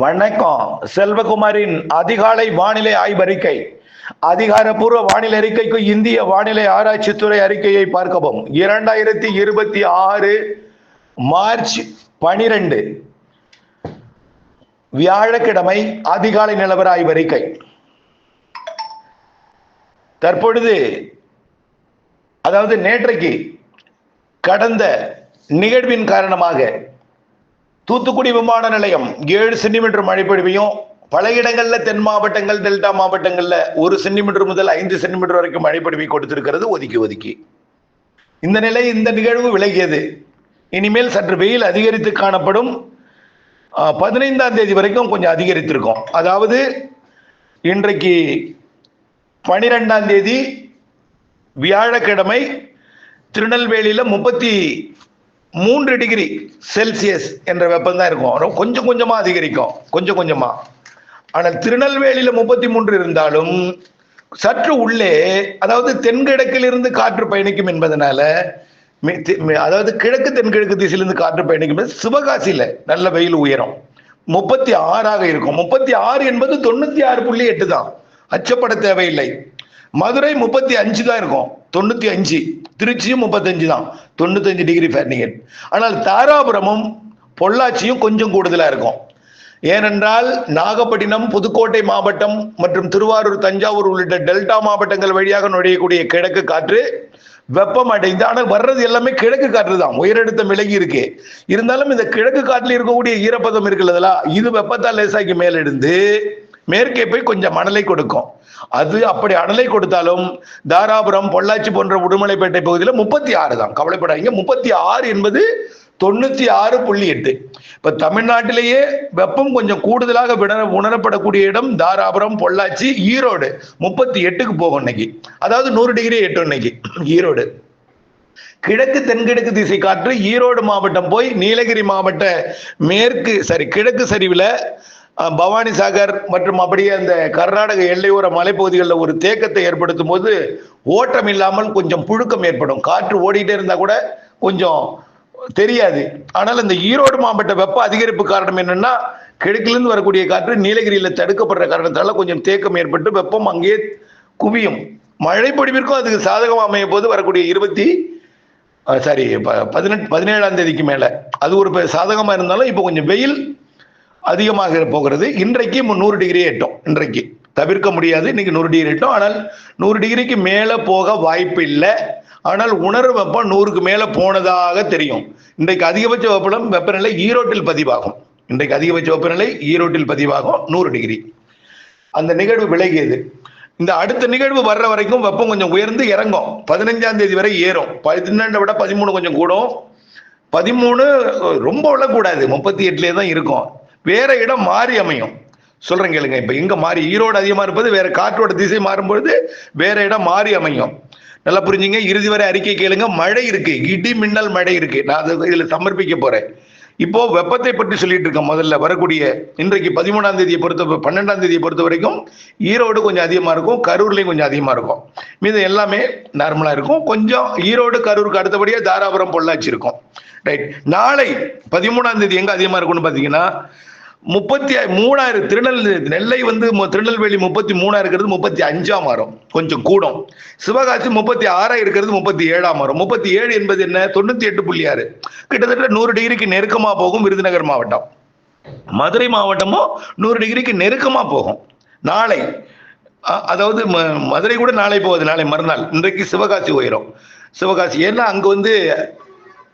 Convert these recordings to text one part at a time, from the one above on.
வணக்கம். செல்வகுமாரின் அதிகாலை வானிலை ஆய்வறிக்கை. அதிகாரப்பூர்வ வானிலை அறிக்கைக்கு இந்திய வானிலை ஆராய்ச்சித்துறை அறிக்கையை பார்க்கவும். 2026 மார்ச் 12 வியாழக்கிழமை அதிகாலை நிலவர ஆய்வறிக்கை. தற்பொழுது அதாவது நேற்றைக்கு கடந்த நிகழ்வின் காரணமாக தூத்துக்குடி விமான நிலையம் 7 சென்டிமீட்டர் மழை பொழிவையும், பல இடங்கள்ல தென் மாவட்டங்கள், டெல்டா மாவட்டங்கள்ல 1 சென்டிமீட்டர் முதல் 5 சென்டிமீட்டர் வரைக்கும் மழை பொழிவை கொடுத்திருக்கிறது ஒதுக்கி. இந்த நிகழ்வு விலகியது. இனிமேல் சற்று வெயில் அதிகரித்து காணப்படும். 15ஆம் தேதி வரைக்கும் கொஞ்சம் அதிகரித்திருக்கும். அதாவது இன்றைக்கு 12ஆம் தேதி வியாழக்கிழமை திருநெல்வேலியில 33 டிகிரி செல்சியஸ் என்ற வெப்பம் தான் இருக்கும். கொஞ்சம் கொஞ்சமா அதிகரிக்கும், கொஞ்சம் கொஞ்சமா. ஆனால் திருநெல்வேலியில 33 இருந்தாலும் சற்று உள்ளே, அதாவது தென்கிழக்கிலிருந்து காற்று பயணிக்கும் என்பதனால, அதாவது கிழக்கு தென்கிழக்கு திசையிலிருந்து காற்று பயணிக்கும். சிவகாசியில நல்ல வெயில் உயரும், 36ஆக இருக்கும். 36 என்பது 96.8 தான், அச்சப்பட தேவையில்லை. மதுரை 35 தான் இருக்கும், 95. திருச்சியும் 35 தான், 95 டிகிரி ஃபாரன்ஹீட். ஆனால் தாராபுரமும் பொள்ளாச்சியும் கொஞ்சம் கூடுதலா இருக்கும். ஏனென்றால் நாகப்பட்டினம், புதுக்கோட்டை மாவட்டம் மற்றும் திருவாரூர், தஞ்சாவூர் உள்ளிட்ட டெல்டா மாவட்டங்கள் வழியாக நுழையக்கூடிய கிழக்கு காற்று வெப்பம் அடைந்து, ஆனால் வர்றது எல்லாமே கிழக்கு காற்று தான், உயரழுத்தம் விலகி இருக்கு. இருந்தாலும் இந்த கிழக்கு காற்றில் இருக்கக்கூடிய ஈரப்பதம் இருக்குல்லதா, இது வெப்பத்தால் லேசாக்கி மேலெடுந்து மேற்கே போய் கொஞ்சம் மணலை கொடுக்கும். அது அப்படி அனலை கொடுத்தாலும் தாராபுரம், பொள்ளாச்சி போன்ற உடுமலைப்பேட்டை பகுதியில் 36 தான், கவலைப்படாதீங்க. 36 என்பது 96.8. இப்ப தமிழ்நாட்டிலேயே வெப்பம் கொஞ்சம் கூடுதலாக உணரப்படக்கூடிய இடம் தாராபுரம், பொள்ளாச்சி, ஈரோடு 38க்கு போகும் இன்னைக்கு. அதாவது 100 டிகிரி எட்டும் இன்னைக்கு ஈரோடு. கிழக்கு தென்கிழக்கு திசை காற்று ஈரோடு மாவட்டம் போய் நீலகிரி மாவட்ட கிழக்கு சரிவுல பவானி சாகர் மற்றும் அப்படியே அந்த கர்நாடக எல்லையோர மலைப்பகுதிகளில் ஒரு தேக்கத்தை ஏற்படுத்தும் போது ஓட்டம் இல்லாமல் கொஞ்சம் புழுக்கம் ஏற்படும். காற்று ஓடிட்டே இருந்தா கூட கொஞ்சம் தெரியாது. ஆனால் இந்த ஈரோடு மாவட்ட வெப்ப அதிகரிப்பு காரணம் என்னன்னா, கிழக்கிலிருந்து வரக்கூடிய காற்று நீலகிரியில தடுக்கப்படுற காரணத்தால கொஞ்சம் தேக்கம் ஏற்பட்டு வெப்பம் அங்கே குவியும். மழை பொழிவிற்கும் அதுக்கு சாதகம் அமைய போது வரக்கூடிய 17ஆம் தேதிக்கு மேல அது ஒரு சாதகமா இருந்தாலும் இப்ப கொஞ்சம் வெயில் அதிகமாக போகிறது. இன்றைக்கு 100 டிகிரி எட்டும். இன்றைக்கு தவிர்க்க முடியாது, இன்னைக்கு 100 டிகிரி எட்டும். ஆனால் 100 டிகிரிக்கு மேல போக வாய்ப்பு இல்லை. ஆனால் உணர்வு வெப்பம் 100க்கு மேல போனதாக தெரியும். இன்றைக்கு அதிகபட்ச வெப்பநிலை ஈரோட்டில் பதிவாகும். இன்றைக்கு அதிகபட்ச வெப்பநிலை ஈரோட்டில் பதிவாகும் 100 டிகிரி. அந்த நிகழ்வு விலகியது. இந்த அடுத்த நிகழ்வு வர்ற வரைக்கும் வெப்பம் கொஞ்சம் உயர்ந்து இறங்கும். 15ஆம் தேதி வரை ஏறும். 12 விட 13 கொஞ்சம் கூடும். 13 ரொம்ப விழக்கூடாது, 38லே தான் இருக்கும். வேற இடம் மாறி அமையும். சொல்றேன் கேளுங்க. இப்ப எங்க மாறி, ஈரோடு அதிகமா இருப்பது வேற, காற்றோட திசை மாறும்பொழுது வேற இடம் மாறி அமையும். நல்லா புரிஞ்சுங்க. இறுதி வரை அறிக்கை கேளுங்க. மழை இருக்கு, இடி மின்னல் மழை இருக்கு. நான் அதை இதுல சமர்ப்பிக்க போறேன். இப்போ வெப்பத்தை பற்றி சொல்லிட்டு இருக்கேன். முதல்ல வரக்கூடிய இன்றைக்கு 13ஆம் தேதியை 12ஆம் தேதியை பொறுத்த வரைக்கும் ஈரோடு கொஞ்சம் அதிகமா இருக்கும், கரூர்லயும் கொஞ்சம் அதிகமா இருக்கும். மீது எல்லாமே நார்மலா இருக்கும். கொஞ்சம் ஈரோடு கரூருக்கு அடுத்தபடியா தாராபுரம், பொள்ளாச்சி இருக்கும். ரைட். நாளை 13ஆம் தேதி எங்க அதிகமா இருக்கும்னு பாத்தீங்கன்னா 33 நெல்லை திருநெல்வேலி 33 இருக்கிறது 35 மாறும், கொஞ்சம் கூடும். சிவகாசி 36 இருக்கிறது 37 மாறும். 37 என்பது என்ன, 98.6, கிட்டத்தட்ட 100 டிகிரிக்கு நெருக்கமா போகும். விருதுநகர் மாவட்டம், மதுரை மாவட்டமும் 100 டிகிரிக்கு நெருக்கமா போகும் நாளை. அதாவது மதுரை கூட நாளை போகுது, நாளை மறுநாள். இன்றைக்கு சிவகாசி உயரும். சிவகாசி ஏன்னா அங்க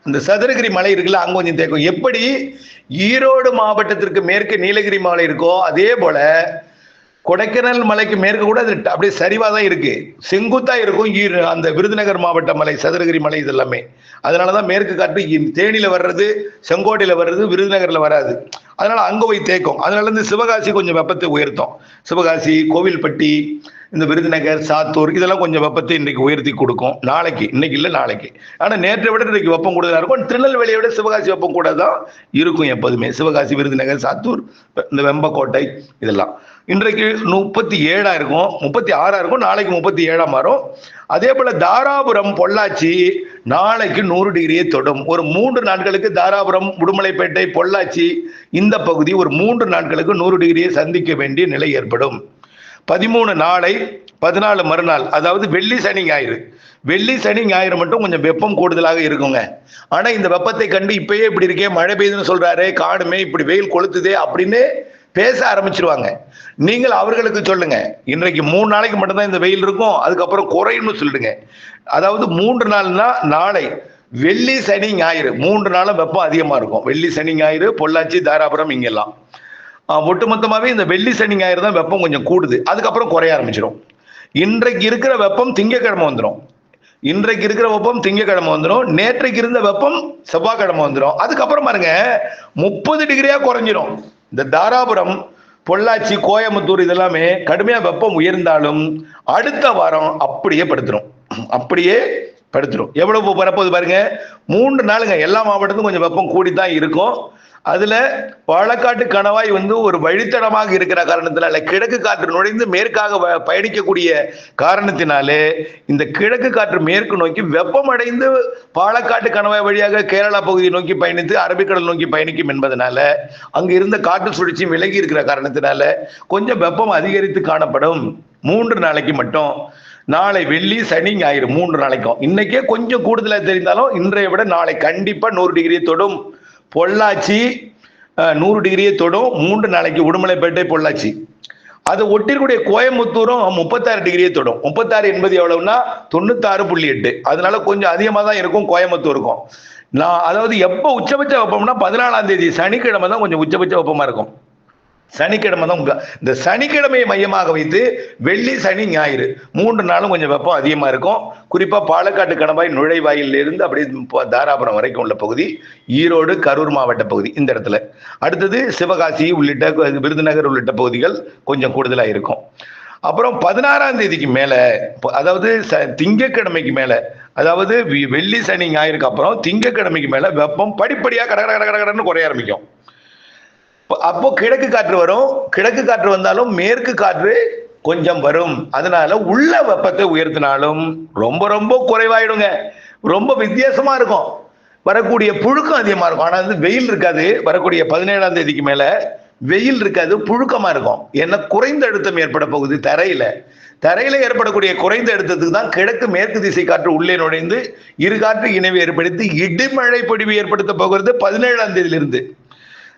இந்த சதுரகிரி மலை இருக்குல்ல, அங்க கொஞ்சம் தேக்கும். எப்படி ஈரோடு மாவட்டத்திற்கு மேற்கு நீலகிரி மலை இருக்கோ, அதே போல கொடைக்கானல் மலைக்கு மேற்கு கூட அது அப்படியே சரிவா தான் இருக்கு, செங்குத்தா இருக்கும். அந்த விருதுநகர் மாவட்ட மலை, சதுரகிரி மலை, இது எல்லாமே. அதனாலதான் மேற்கு காற்று தேனியில வர்றது, செங்கோட்டையில வர்றது, விருதுநகர்ல வராது. அதனால அங்க போய் தேக்கும். அதனால இருந்து சிவகாசி கொஞ்சம் வெப்பத்தை உயர்த்தும். சிவகாசி, கோவில்பட்டி, இந்த விருதுநகர், சாத்தூர் இதெல்லாம் கொஞ்சம் வெப்பத்தை இன்றைக்கு உயர்த்தி கொடுக்கும். நாளைக்கு, இன்னைக்கு இல்லை நாளைக்கு. ஆனால் நேற்றை விட இன்றைக்கு வெப்பம் கூடுதலாக இருக்கும். திருநெல்வேலியை விட சிவகாசி வெப்பம் கூட தான் இருக்கும் எப்போதுமே. சிவகாசி, விருதுநகர், சாத்தூர், இந்த வெம்பக்கோட்டை இதெல்லாம் இன்றைக்கு 37 இருக்கும், 36 இருக்கும். நாளைக்கு 37 மாறும். அதே போல தாராபுரம், பொள்ளாச்சி நாளைக்கு 100 டிகிரியை தொடும். ஒரு 3 நாட்களுக்கு தாராபுரம், உடுமலைப்பேட்டை, பொள்ளாச்சி இந்த பகுதி ஒரு 3 நாட்களுக்கு 100 டிகிரியை சந்திக்க வேண்டிய நிலை ஏற்படும். 13 நாளை, 14 மறுநாள், அதாவது வெள்ளி, சனி, ஞாயிறு. வெள்ளி, சனி, ஞாயிறு மட்டும் கொஞ்சம் வெப்பம் கூடுதலாக இருக்குங்க. ஆனா இந்த வெப்பத்தை கண்டு இப்பயே இப்படி இருக்கே, மழை பெய்யுதுன்னு சொல்றாரு, காணுமே, இப்படி வெயில் கொளுத்துதே அப்படின்னு பேச ஆரம்பிச்சிருவாங்க. நீங்கள் அவர்களுக்கு சொல்லுங்க, இன்றைக்கு 3 நாளைக்கு மட்டும்தான் இந்த வெயில் இருக்கும், அதுக்கப்புறம் குறையும்னு சொல்லிடுங்க. அதாவது 3 நாள்னா நாளை, வெள்ளி, சனி, ஞாயிறு 3 நாளும் வெப்பம் அதிகமா இருக்கும். வெள்ளி, சனி, ஞாயிறு, பொள்ளாச்சி, தாராபுரம் இங்கெல்லாம் ஒட்டுமொத்தமாவே இந்த வெள்ளி, சனி, ஞாயிறு தான் வெப்பம் கொஞ்சம் கூடுது. அதுக்கப்புறம் குறைய ஆரம்பிச்சிடும். இன்றைக்கு இருக்கிற வெப்பம் திங்கக்கிழமை வந்துடும். இன்றைக்கு இருக்கிற வெப்பம் திங்கக்கிழமை வந்துடும். நேற்றைக்கு இருந்த வெப்பம் செவ்வாய்க்கிழமை வந்துடும். அதுக்கப்புறம் பாருங்க 30 டிகிரியா குறைஞ்சிடும். இந்த தாராபுரம், பொள்ளாச்சி, கோயம்புத்தூர் இதெல்லாமே கடுமையா வெப்பம் உயர்ந்தாலும் அடுத்த வாரம் அப்படியே படுத்துரும். அப்படியே படுத்துரும். எவ்வளவு பரப்போது பாருங்க. 3 நாளுங்க எல்லா மாவட்டத்துக்கும் கொஞ்சம் வெப்பம் கூடித்தான் இருக்கும். அதுல பாலக்காட்டு கணவாய் ஒரு வழித்தடமாக இருக்கிற காரணத்தினால, கிழக்கு காற்று நுழைந்து மேற்காக பயணிக்கக்கூடிய காரணத்தினாலே இந்த கிழக்கு காற்று மேற்கு நோக்கி வெப்பமடைந்து பாலக்காட்டு கணவாய் வழியாக கேரளா பகுதியை நோக்கி பயணித்து அரபிக்கடல் நோக்கி பயணிக்கும் என்பதனால, அங்கு இருந்த காற்று சுழற்சி விலகி இருக்கிற காரணத்தினால கொஞ்சம் வெப்பம் அதிகரித்து காணப்படும். 3 நாளைக்கு மட்டும். நாளை வெள்ளி, சனி, ஞாயிறு 3 நாளைக்கும். இன்னைக்கே கொஞ்சம் கூடுதலா தெரிந்தாலும் இன்றைய விட நாளை கண்டிப்பா 100 டிகிரியை தொடும். பொள்ளாச்சி 100 டிகிரியை தொடும். 3 நாளைக்கு உடுமலைப்பேட்டை, பொள்ளாச்சி. அது ஒட்டிக்கூடிய கோயம்புத்தூரும் 36 டிகிரியை தொடும். 36 என்பது எவ்வளவுன்னா 96.8. அதனால கொஞ்சம் அதிகமா தான் இருக்கும் கோயம்புத்தூருக்கும். அதாவது எப்போ உச்சபட்ச வெப்பம்னா 14ஆம் தேதி சனிக்கிழமை தான் கொஞ்சம் உச்சபட்ச வெப்பமா இருக்கும். சனிக்கிழமை தான். இந்த சனிக்கிழமையை மையமாக வைத்து வெள்ளி, சனி, ஞாயிறு 3 நாளும் கொஞ்சம் வெப்பம் அதிகமா இருக்கும். குறிப்பா பாலக்காட்டு கணவாய் நுழைவாயிலிருந்து இருந்து அப்படியே தாராபுரம் வரைக்கும் உள்ள பகுதி, ஈரோடு, கரூர் மாவட்ட பகுதி இந்த இடத்துல. அடுத்தது சிவகாசி உள்ளிட்ட, விருதுநகர் உள்ளிட்ட பகுதிகள் கொஞ்சம் கூடுதலா இருக்கும். அப்புறம் 16ஆம் தேதிக்கு மேல, அதாவது திங்கட்கிழமைக்கு மேல, அதாவது வெள்ளி, சனி, ஞாயிறுக்கு அப்புறம் திங்கட்கிழமைக்கு மேல வெப்பம் படிப்படியா கடகடன்னு குறைய ஆரம்பிக்கும். அப்போ கிழக்கு காற்று வரும். கிழக்கு காற்று வந்தாலும் மேற்கு காற்று கொஞ்சம் வரும். அதனால உள்ள வெப்பத்தை உயர்த்தினாலும் ரொம்ப ரொம்ப குறைவாயிடுங்க. ரொம்ப வித்தியாசமா இருக்கும். வரக்கூடிய புழுக்கம் அதிகமா இருக்கும். ஆனா வெயில் இருக்காது. வரக்கூடிய 17ஆம் தேதிக்கு மேல வெயில் இருக்காது, புழுக்கமா இருக்கும். ஏன்னா குறைந்த அழுத்தம் ஏற்பட போகுது தரையில ஏற்படக்கூடிய குறைந்த அழுத்தத்துக்கு தான் கிழக்கு மேற்கு திசை காற்று உள்ளே நுழைந்து இரு காற்று இணைவை ஏற்படுத்தி இடிமழை பொழிவு ஏற்படுத்த போகிறது 17ஆம் தேதியிலிருந்து.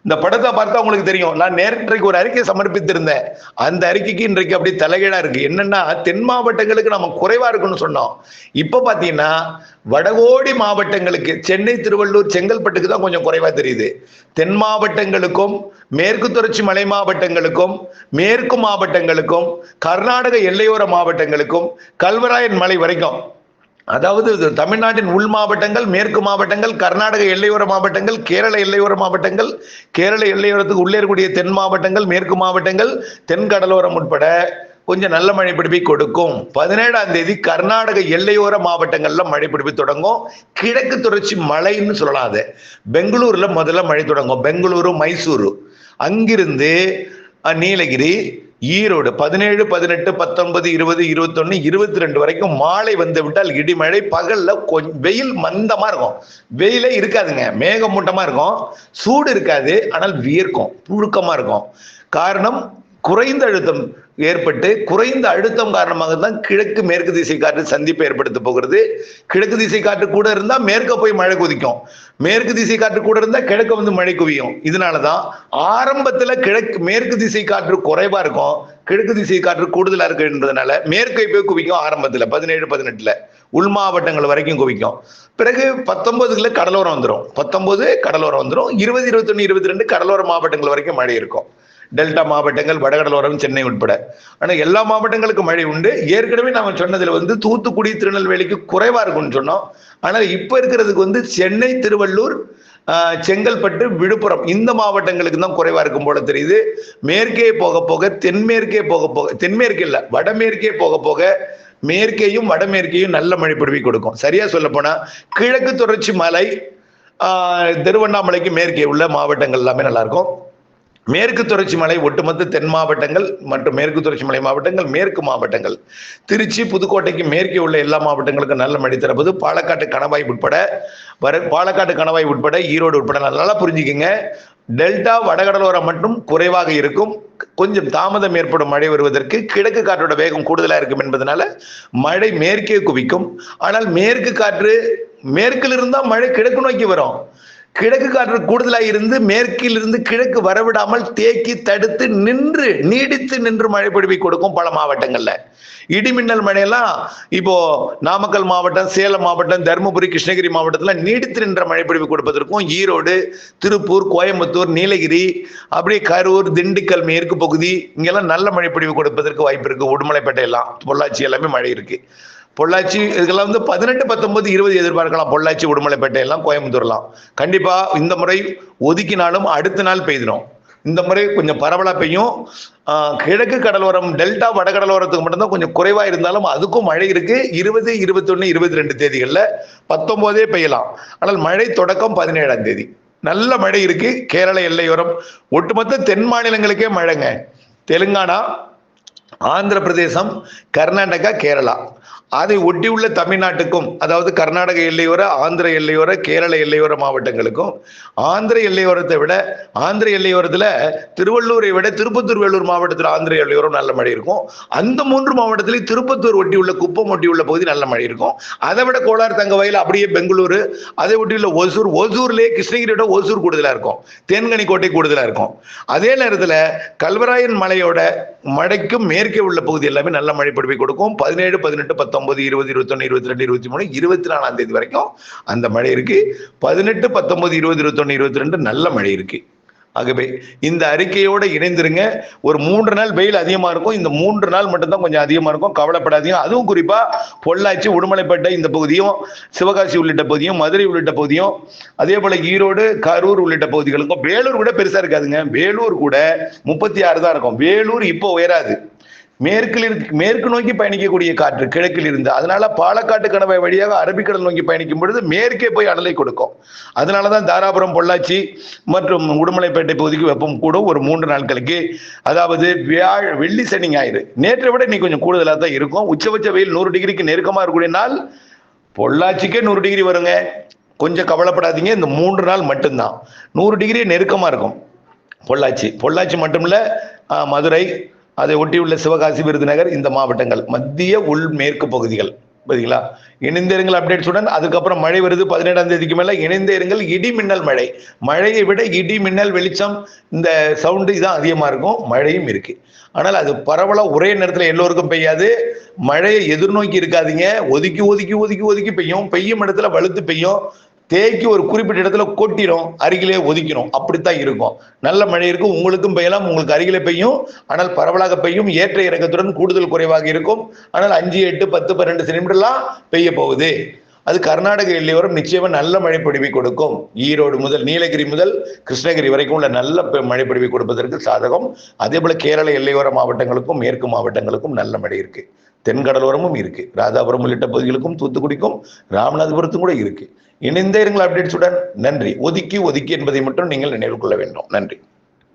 இந்த படத்தை பார்த்தா உங்களுக்கு தெரியும். நான் நேற்றைக்கு ஒரு அறிக்கை சமர்ப்பித்திருந்தேன். அந்த அறிக்கைக்கு இன்றைக்கு அப்படி தலைகீழா இருக்கு. என்னன்னா, தென் மாவட்டங்களுக்கு நம்ம குறைவா இருக்குன்னு சொன்னோம். இப்ப பாத்தீங்கன்னா வடகோடி மாவட்டங்களுக்கு, சென்னை, திருவள்ளூர், செங்கல்பட்டுக்கு தான் கொஞ்சம் குறைவா தெரியுது. தென் மாவட்டங்களுக்கும், மேற்கு தொடர்ச்சி மலை மாவட்டங்களுக்கும், மேற்கு மாவட்டங்களுக்கும், கர்நாடக எல்லையோர மாவட்டங்களுக்கும், கல்வராயன் மலை வரைக்கும், அதாவது தமிழ்நாட்டின் உள் மாவட்டங்கள், மேற்கு மாவட்டங்கள், கர்நாடக எல்லையோர மாவட்டங்கள், கேரள எல்லையோர மாவட்டங்கள், கேரள எல்லையோரத்துக்கு உள்ளே இருக்கக்கூடிய தென் மாவட்டங்கள், மேற்கு மாவட்டங்கள், தென் கடலோரம் உட்பட கொஞ்சம் நல்ல மழை பிடிப்பை கொடுக்கும். 17ஆம் தேதி கர்நாடக எல்லையோர மாவட்டங்கள்ல மழை பிடிப்பு தொடங்கும். கிழக்கு தொடர்ச்சி மலைன்னு சொல்லலாம். அது பெங்களூர்ல முதல்ல மழை தொடங்கும். பெங்களூரு, மைசூரு, அங்கிருந்து நீலகிரி, ஈரோடு 17, 18, 19, 20, 21, 22 வரைக்கும் மாலை வந்து விட்டால் இடிமழை. பகல்ல கொஞ்சம் வெயில் மந்தமா இருக்கும். வெயிலே இருக்காதுங்க, மேகமூட்டமா இருக்கும். சூடு இருக்காது, ஆனால் வியர்க்கும், புழுக்கமா இருக்கும். காரணம் குறைந்த அழுத்தம் ஏற்பட்டு, குறைந்த அழுத்தம் காரணமாக தான் கிழக்கு மேற்கு திசை காற்று சந்திப்பை ஏற்படுத்த போகிறது. கிழக்கு திசை காற்று கூட இருந்தா மேற்க போய் மழை குதிக்கும், மேற்கு திசை காற்று கூட இருந்தா கிழக்கு வந்து மழை குவியும். இதனாலதான் ஆரம்பத்துல மேற்கு திசை காற்று குறைவா இருக்கும், கிழக்கு திசை காற்று கூடுதலா இருக்கு என்பதனால மேற்கை போய் குவிக்கும். ஆரம்பத்துல 17, 18 உள் மாவட்டங்கள் வரைக்கும் குவிக்கும். பிறகு 19 கடலோரம் வந்துடும். 19 கடலோரம் வந்துடும். 20, 21, 22 கடலோர மாவட்டங்கள் வரைக்கும் மழை இருக்கும். டெல்டா மாவட்டங்கள், வடகடலோரம், சென்னை உட்பட. ஆனா எல்லா மாவட்டங்களுக்கும் மழை உண்டு. ஏற்கனவே நாம சொன்னதுல தூத்துக்குடி, திருநெல்வேலிக்கு குறைவா இருக்கும்னு சொன்னோம். ஆனா இப்ப இருக்கிறதுக்கு சென்னை, திருவள்ளூர், செங்கல்பட்டு, விழுப்புரம் இந்த மாவட்டங்களுக்கு தான் குறைவா இருக்கும் போல தெரியுது. மேற்கே போக போக தென்மேற்கே போக போக, தென்மேற்கு இல்ல வடமேற்கே போக போக மேற்கேயும் வடமேற்கேயும் நல்ல மழை பொழிவை கொடுக்கும். சரியா சொல்ல போனா கிழக்கு தொடர்ச்சி மலை, திருவண்ணாமலைக்கு மேற்கே உள்ள மாவட்டங்கள் எல்லாமே நல்லா இருக்கும். மேற்கு தொடர்ச்சி மலை ஒட்டுமொத்த தென் மாவட்டங்கள் மற்றும் மேற்கு தொடர்ச்சி மலை மாவட்டங்கள், மேற்கு மாவட்டங்கள், திருச்சி, புதுக்கோட்டைக்கு மேற்கே உள்ள எல்லா மாவட்டங்களுக்கும் நல்ல மழை தரப்போது. பாலக்காட்டு கணவாய் உட்பட ஈரோடு உட்பட நல்லா புரிஞ்சுக்கங்க. டெல்டா வடகடலோரம் மட்டும் குறைவாக இருக்கும். கொஞ்சம் தாமதம் ஏற்படும் மழை வருவதற்கு. கிழக்கு காற்றோட வேகம் கூடுதலா இருக்கும் என்பதனால மழை மேற்கே குவிக்கும். ஆனால் மேற்கு காற்று மேற்கில் இருந்தா மழை கிழக்கு நோக்கி வரும். கிழக்கு காற்று கூடுதலாக இருந்து மேற்கில் இருந்து கிழக்கு வரவிடாமல் தேக்கி தடுத்து நீடித்து நின்று மழை பொழிவை கொடுக்கும் பல மாவட்டங்கள்ல. இடிமின்னல் மழையெல்லாம் இப்போ நாமக்கல் மாவட்டம், சேலம் மாவட்டம், தருமபுரி, கிருஷ்ணகிரி மாவட்டத்துல நீடித்து நின்ற மழை பொழிவு கொடுப்பதற்கும் ஈரோடு, திருப்பூர், கோயம்புத்தூர், நீலகிரி, அப்படியே கரூர், திண்டுக்கல் மேற்கு பகுதி இங்கெல்லாம் நல்ல மழை பொழிவு கொடுப்பதற்கு வாய்ப்பு இருக்கு. உடுமலைப்பேட்டை எல்லாம், பொள்ளாச்சி எல்லாமே மழை இருக்கு. பொள்ளாச்சி இதுக்கெல்லாம் 18, 19, 20 எதிர்பார்க்கலாம். பொள்ளாச்சி, உடுமலைப்பேட்டை எல்லாம், கோயம்புத்தூர்லாம் கண்டிப்பா இந்த முறை ஒதுக்கினாலும் அடுத்த நாள் பெய்திடும். இந்த முறை கொஞ்சம் பரவலா பெய்யும். கிழக்கு கடலோரம், டெல்டா வடகடலோரத்துக்கு மட்டும்தான் கொஞ்சம் குறைவா இருந்தாலும் அதுக்கும் மழை இருக்கு. 20, 21, 22 தேதிகள்ல 19 பெய்யலாம். ஆனால் மழை தொடக்கம் 17ஆம் தேதி நல்ல மழை இருக்கு. கேரள எல்லையோரம் ஒட்டுமொத்த தென் மாநிலங்களுக்கே மழைங்க. தெலுங்கானா, ஆந்திர பிரதேசம், கர்நாடகா, கேரளா, அதை ஒட்டியுள்ள தமிழ்நாட்டுக்கும், அதாவது கர்நாடக எல்லையோர, ஆந்திர எல்லையோர, கேரள எல்லையோர மாவட்டங்களுக்கும், ஆந்திர எல்லையோரத்தை விட ஆந்திர எல்லையோரத்துல திருவள்ளூரை விட திருப்பத்தூர், வேலூர் மாவட்டத்தில் ஆந்திர எல்லையோரம் நல்ல மழை இருக்கும். அந்த 3 மாவட்டத்திலேயே திருப்பத்தூர் ஒட்டியுள்ள, குப்பம் ஒட்டியுள்ள பகுதி நல்ல மழை இருக்கும். அதை விட கோலார், தங்கவயல், அப்படியே பெங்களூரு, அதை ஒட்டியுள்ள ஒசூர்லேயே கிருஷ்ணகிரியோட ஒசூர் கூடுதலா இருக்கும். தேன்கனிக்கோட்டை கூடுதலா இருக்கும். அதே நேரத்தில் கல்வராயன் மலையோட மழைக்கும் மேற்கே உள்ள பகுதி எல்லாமே நல்ல மழை பொழிவை கொடுக்கும். 17, 18, 19, 20, 21, 22, 23, 24ஆம் தேதி வரைக்கும் அந்த மழை இருக்கு. 18, 19, 20, 21, 22 நல்ல மழை இருக்கு. ஆகவே இந்த அறிக்கையோட இணைந்திருங்க. ஒரு 3 நாள் வெயில் அதிகமா இருக்கும். இந்த 3 நாள் மட்டும்தான் கொஞ்சம் அதிகமா இருக்கும். கவலைப்படாதீங்க. அதுவும் குறிப்பா பொள்ளாச்சி, உடுமலைப்பேட்டை இந்த பகுதியும், சிவகாசி உள்ளிட்ட பகுதியும், மதுரை உள்ளிட்ட பகுதியும், அதே போல ஈரோடு, கரூர் உள்ளிட்ட பகுதிகளுக்கும், வேலூர் கூட பெருசா இருக்காதுங்க. வேலூர் கூட 36 தான் இருக்கும். வேலூர் இப்போ உயராது. மேற்கு நோக்கி பயணிக்கக்கூடிய காற்று கிழக்கில் இருந்து, அதனால பாலக்காட்டு கணவாய் வழியாக அரபிக்கடல் நோக்கி பயணிக்கும் பொழுது மேற்கே போய் அனலை கொடுக்கும். அதனாலதான் தாராபுரம், பொள்ளாச்சி மற்றும் உடுமலைப்பேட்டை பகுதிக்கு வெப்பம் கூடும் ஒரு 3 நாட்களுக்கு. அதாவது வெள்ளி, சனி, ஞாயிறு நேற்றை விட இன்னைக்கு கொஞ்சம் கூடுதலாக தான் இருக்கும். உச்சபட்ச வெயில் 100 டிகிரிக்கு நெருக்கமா இருக்கக்கூடிய நாள் பொள்ளாச்சிக்கே 100 டிகிரி வருங்க. கொஞ்சம் கவலைப்படாதீங்க. இந்த 3 நாள் மட்டும்தான் 100 டிகிரி நெருக்கமா இருக்கும். பொள்ளாச்சி மட்டுமில்ல, மதுரை, அதை ஒட்டியுள்ள சிவகாசி, விருதுநகர் இந்த மாவட்டங்கள், மத்திய உள் மேற்கு பகுதிகள். சரிங்களா? இணைந்தேருங்கள் அப்டேட்ஸுடன். அதுக்கப்புறம் மழை வருது 17ஆம் தேதிக்கு மேல. இணைந்தேருங்கள். இடி மின்னல் மழை, மழையை விட இடி மின்னல், வெளிச்சம், இந்த சவுண்டு இதான் அதிகமா இருக்கும். மழையும் இருக்கு. ஆனால் அது பரவலா ஒரே நேரத்தில் எல்லோருக்கும் பெய்யாது. மழையை எதிர்நோக்கி இருக்காதீங்க. ஒதுக்கி ஒதுக்கி ஒதுக்கி ஒதுக்கி பெய்யும். பெய்யும் இடத்துல வலுத்து பெய்யும். தேக்கி ஒரு குறிப்பிட்ட இடத்துல கொட்டிடும், அருகிலே ஒதுக்கிடும். அப்படித்தான் இருக்கும். நல்ல மழை இருக்கும். உங்களுக்கும் பெய்யலாம், உங்களுக்கு அருகிலே பெய்யும். ஆனால் பரவலாக பெய்யும். ஏற்ற இறக்கத்துடன் கூடுதல் குறைவாக இருக்கும். ஆனால் 5, 8, 10, 12 சென்டிமீட்டர்லாம் பெய்ய போகுது. அது கர்நாடக எல்லையோரம் நிச்சயமா நல்ல மழை பொழிவை கொடுக்கும். ஈரோடு முதல் நீலகிரி முதல் கிருஷ்ணகிரி வரைக்கும் உள்ள நல்ல மழை பொழிவை கொடுப்பதற்கு சாதகம். அதே போல கேரள எல்லையோர மாவட்டங்களுக்கும் மேற்கு மாவட்டங்களுக்கும் நல்ல மழை இருக்கு. தென்கடலோரமும் இருக்கு. ராதாபுரம் உள்ளிட்ட பகுதிகளுக்கும், தூத்துக்குடிக்கும், ராமநாதபுரத்தும் கூட இருக்கு. இணைந்தே இருங்கள் அப்டேட்ஸுடன். நன்றி. ஒதுக்கி என்பதை மட்டும் நீங்கள் நினைவு கொள்ள வேண்டும். நன்றி.